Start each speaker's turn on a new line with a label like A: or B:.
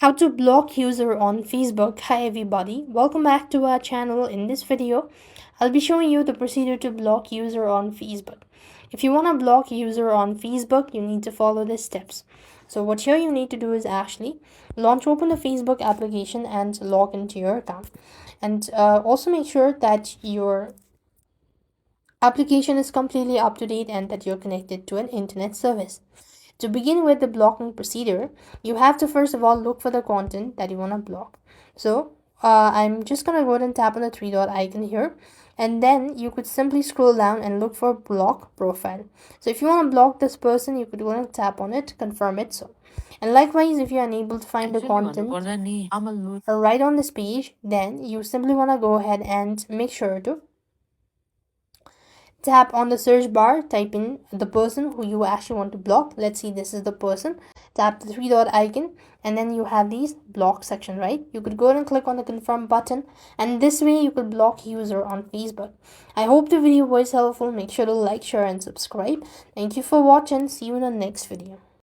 A: How to block user on Facebook. Hi everybody, welcome back to our channel. In this video I'll be showing you the procedure to block user on Facebook. If you want to block user on Facebook, you need to follow the steps. So what here you need to do is actually open the Facebook application and log into your account, and also make sure that your application is completely up to date and that you're connected to an internet service. To begin with the blocking procedure, you have to first of all look for the content that you want to block. So I'm just going to go ahead and tap on the three dot icon here, and then you could simply scroll down and look for block profile. So if you want to block this person, you could go and tap on it, confirm it. So, and likewise, if you're unable to find the content right on this page, then you simply want to go ahead and make sure to tap on the search bar, type in the person who you actually want to block. Let's see, this is the person. Tap the three dot icon, and then you have these block section, right? You could go ahead and click on the confirm button, and this way you could block user on Facebook. I hope the video was helpful. Make sure to like, share and subscribe. Thank you for watching. See you in the next video.